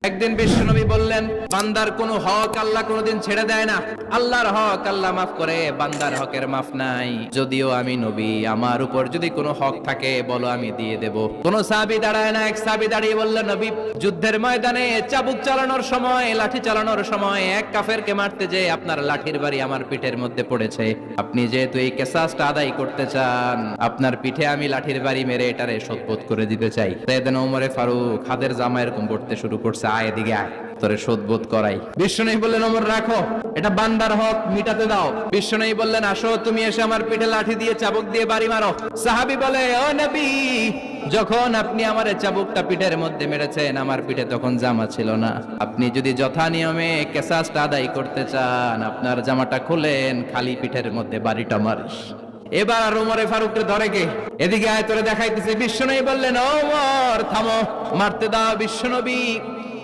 একদিন বিশ্বনবী বললেন, বান্দার কোনো হক আল্লাহ কোনোদিন ছেড়ে দেয় না। আল্লাহর হক আল্লাহ মাফ করে, বান্দার হকের মাফ নাই। যদিও আমি নবী, আমার উপর যদি কোনো হক থাকে বলো, আমি দিয়ে দেব। কোন সাহাবী দাঁড়ায় না। এক সাহাবী দাঁড়িয়ে বললেন, নবী, যুদ্ধের ময়দানে চাবুক চালানোর সময়, লাঠি চালানোর সময় এক কাফেরকে মারতে যেয়ে আপনার লাঠির বাড়ি আমার পিঠের মধ্যে পড়েছে। আপনি যেহেতু এই কিসাসটা আদায় করতে চান, আপনার পিঠে আমি লাঠির বাড়ি মেরে এটারে শোধবোধ করে দিতে চাই। সাইয়েদনা ওমরে ফারুক হাতের জামা এরকম পড়তে শুরু করছে, আয় এদিকে আয়, তোরে শোধবোধ করাই। বিশ্বনবী বললেন, ওমর রাখো, এটা বান্দার হক, মিটাতে দাও। বিশ্বনবী বললেন, আসো, তুমি এসে আমার পিঠে লাঠি দিয়ে চাবুক দিয়ে বাড়ি মারো। সাহাবী বলে, ও নবী, যখন আপনি আমার চাবুকটা পিঠের মধ্যে মেরেছেন, আমার পিঠে তখন জামা ছিল না। আপনি যদি যথা নিয়মে কিসাসটা আদায় করতে চান, আপনার জামাটা খুলেন, খালি পিঠের মধ্যে বাড়িটা মারিস। এবার আর ওমরে ফারুককে ধরে কে? এদিকে আয়, তোরে দেখাইতেছে। বিশ্বনবী বললেন, ওমর থামো, মারতে দাও। বিশ্বনবী